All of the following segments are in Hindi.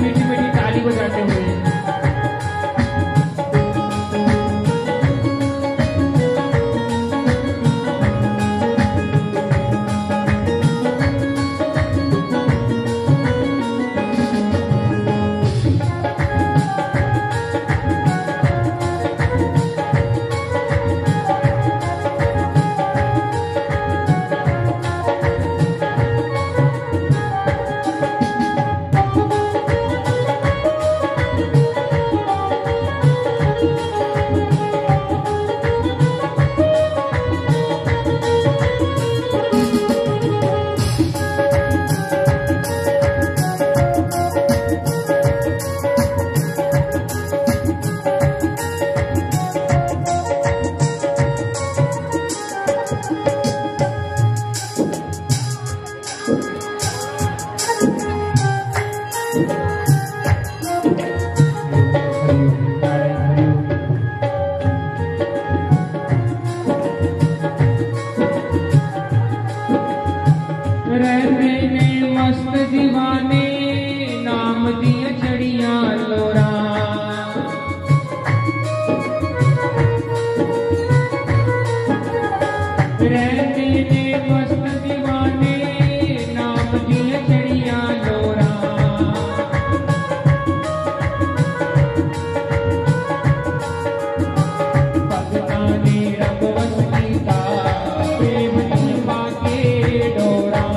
मीठी मीठी ताली बजाते हुए। रहते ने मस्त दीवाने नाम दिए चढ़िया लोरा। रहते ने मस्त दीवाने नाम दिए चढ़िया लोरा। भगता ने रब वस कीता प्रेम दीवा के डोरा।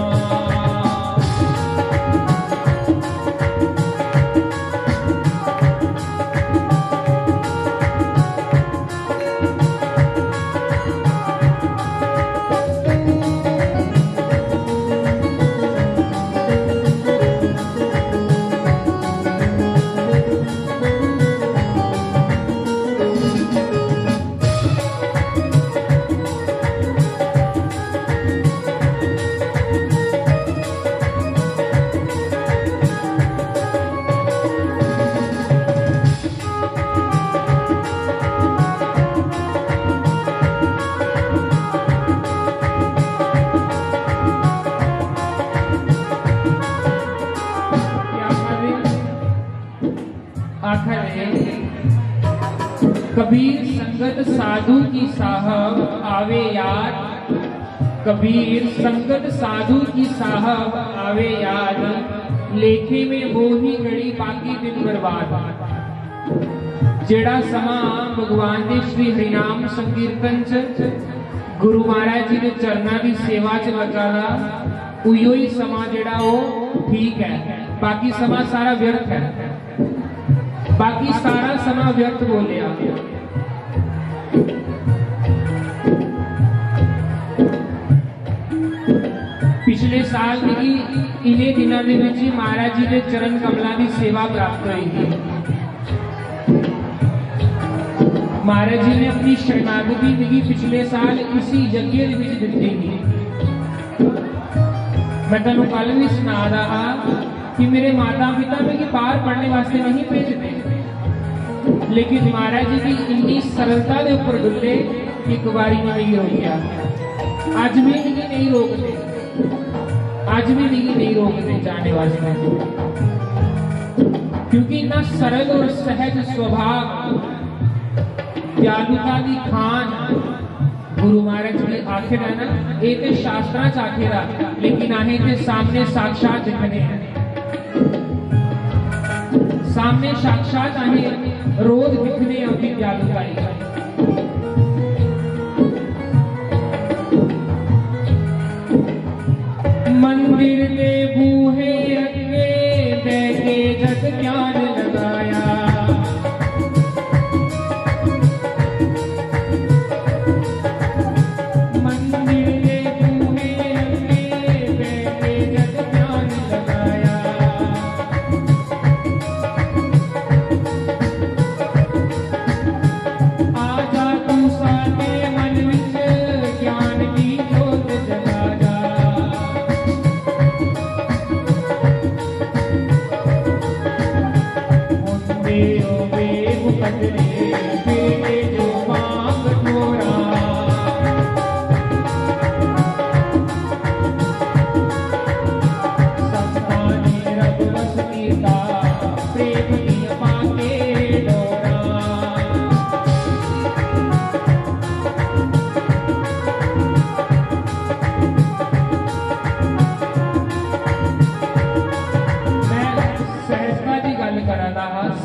कबीर संगत साधु की साहब आवे याद। कबीर संगत साधु की साहब आवे याद। लेखे में वो ही घड़ी बाकी दिन बर्बाद। जेड़ा समा भगवान के श्री हरिनाम संकीर्तन च गुरु महाराज जी के चरणा की सेवा च लगा ला, उयो ही समा जेड़ा वो ठीक है। बाकी समा सारा व्यर्थ है। बाकी सारा समा व्यर्थ बोलिया। पिछले साल की इन्हें दिनों के विच महाराज जी के चरण कमलों की सेवा प्राप्त हुई थी। महाराज जी ने अपनी शरणागति मिगी पिछले साल इसी यज्ञ के विच दिती थी। मैं तुहानू कल भी सुना रहा कि मेरे माता पिता मुझे बाहर पढ़ने वास्ते नहीं भेजते, लेकिन महाराज जी की इन्नी सरलता के उपर डुले एक बारी नहीं रोकिया। अज भी मुझे नहीं रोकते, आज भी मुझे नहीं रोकते जाने वास्ते, क्योंकि इतना सरल और सहज स्वभाव दयालुता की खान गुरु महाराज जी आखिर है ना। ये तो शास्त्रा च आखिर है, लेकिन आहे के सामने साक्षात दिखने हैं। सामने साक्षात आहे रोज दिखने अपनी दयालुता। मंदिर के बूहे रखे बैठे जग ज्ञान लगाया।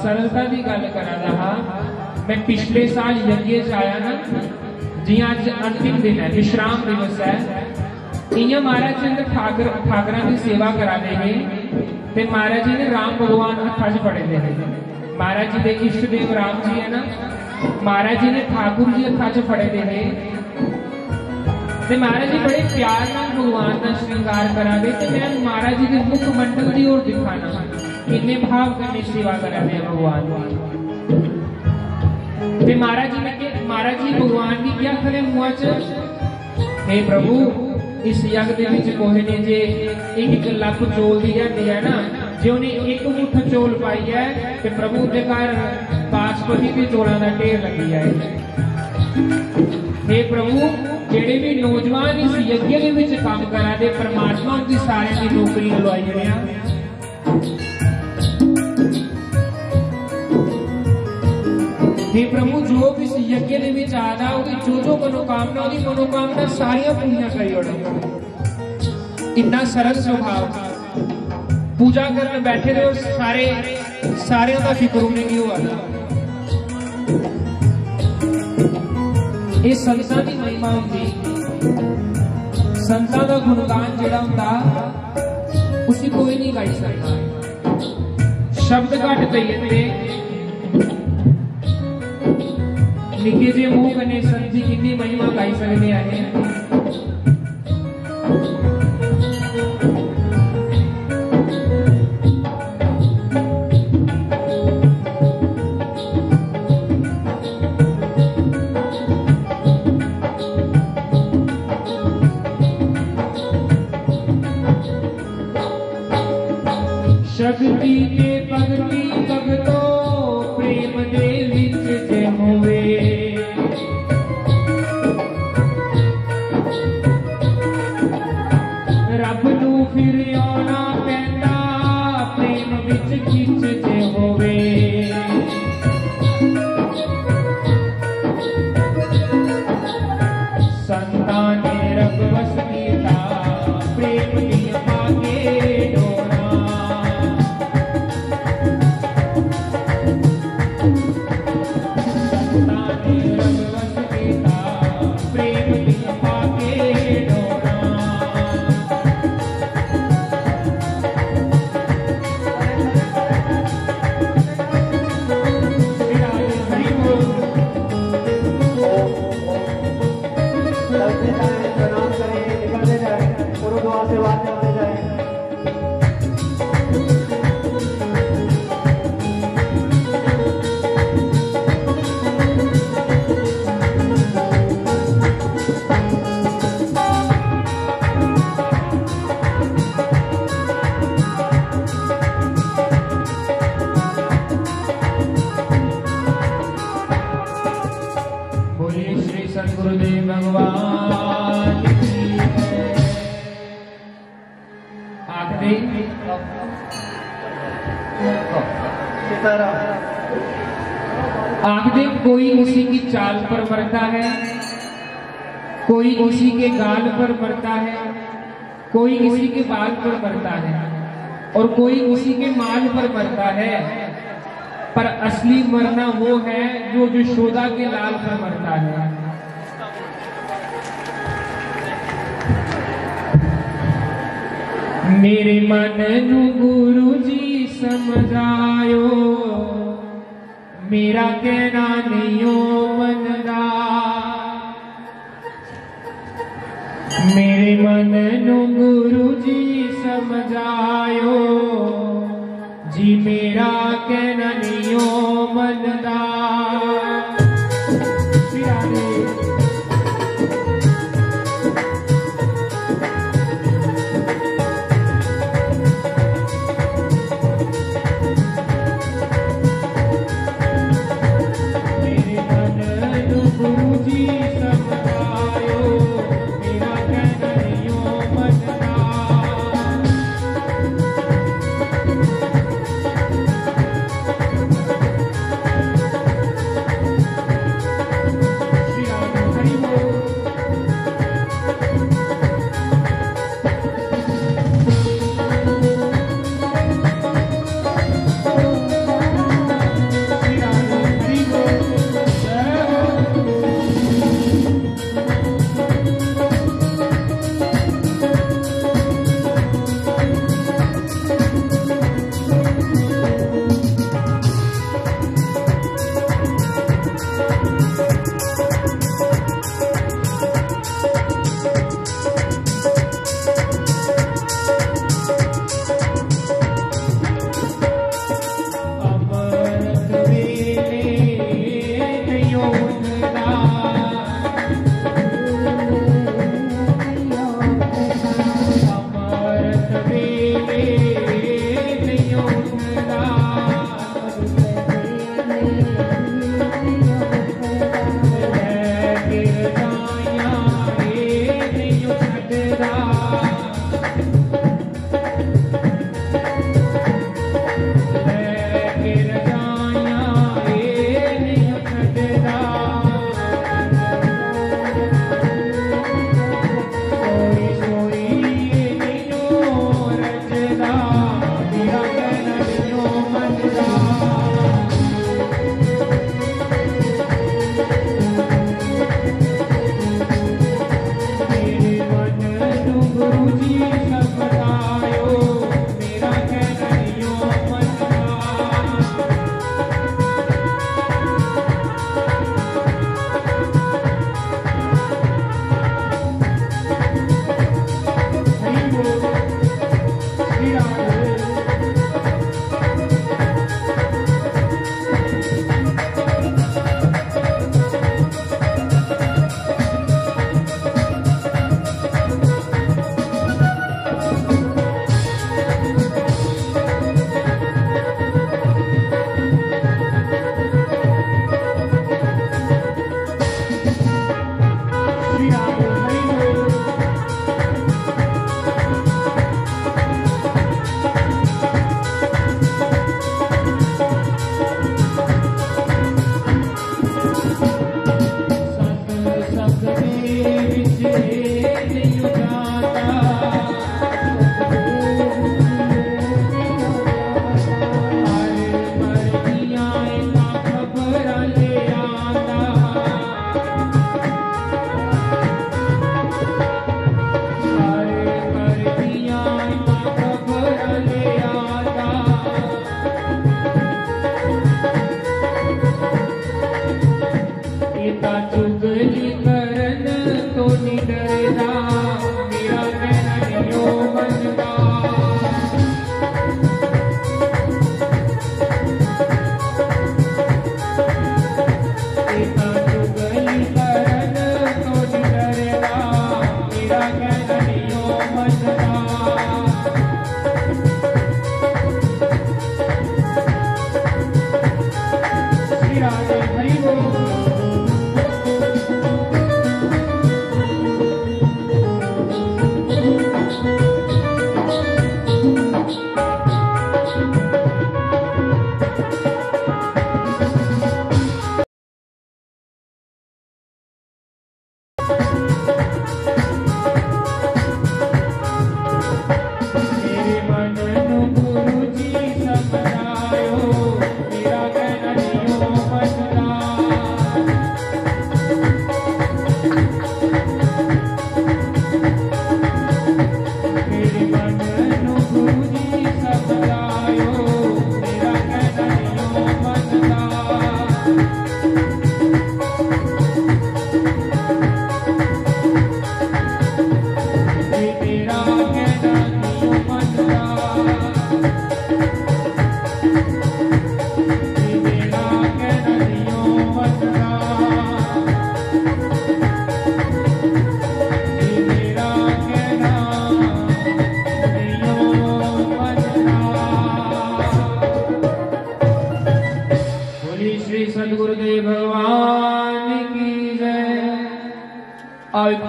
सरलता की गल करा रहा, मैं पिछले साल यज्ञ च आया ना जी, अज अंतिम दिन है, विश्राम दिवस है। इं महाराज जी ने ठाकरा की सेवा करा दे ते महाराज जी ने राम भगवान हथा च फड़े दे। महाराज जी के इष्ट देव राम जी है ना, महाराज जी ने ठाकुर जी हथा च फड़े दे ते महाराज जी बड़े प्यार नाल भगवान का श्रृंगार करा दे। मैं महाराज जी के मुख मंडल की ओर दिखाना, इन्ने भाव करने सेवा करा दे भगवान। ते महाराज जी ने महाराज जी भगवान की क्या खड़े मुआ च, हे प्रभु इस यज्ञ दे विच कोहे ने जे एक लप चोल दी जाती है ना, जे उन्हें एक मुठ चोल पाई है ते प्रभु के घर बासमती के चोलों का ढेर लगी है। हे प्रभु जेड़े भी नौजवान इस यज्ञ दे विच काम करा दे, परमात्मा उनकी सारे की नौकरी लवाई रहा। हे प्रभु जो भी इस यज्ञ दे विच आदा जो जो मनोकामना उहदी मनोकामना सारियां पूरियां करी ओड़े। इतना सरल स्वभाव, पूजा करने बैठे रहे सारे का फिक्र उन्हें नहीं हुआ। ये संतां दी महिमा होंदी, संतां दा गुणगान जिहड़ा हुंदा उसी कोई नहीं गाई सकता। शब्द घट कहिए निके जे मुंह कने संत जी कितनी महिमा गाई सकते हैं। शक्ति के भक्ति भगतो प्रेम दे विच जे होवे, रब नू फिर आना पैंदा प्रेम विच खिच जे होवे। संतां ने रब वस कीता प्रेम नियमा के डोरा। गुरुदेव भगवान आखदे कोई किसी की चाल पर मरता है, कोई किसी के गाल पर मरता है, कोई किसी के बाल पर मरता है और कोई किसी के माल पर मरता है, पर असली मरना वो है जो यशोदा के लाल पर मरता है। मेरे मन नू गुरु जी समझायो, मेरा कहना नहीं मनदा। मेरे मन नू गुरु जी समझायो, जी मेरा कहना नहीं मनदा।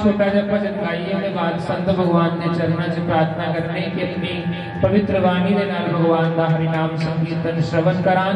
छोटा जिहा भजन गाइए ते बाद संत भगवान के चरणों च प्रार्थना करने कि अपनी पवित्र वाणी दे नाल भगवान का हरिनाम संकीर्तन श्रवण करां।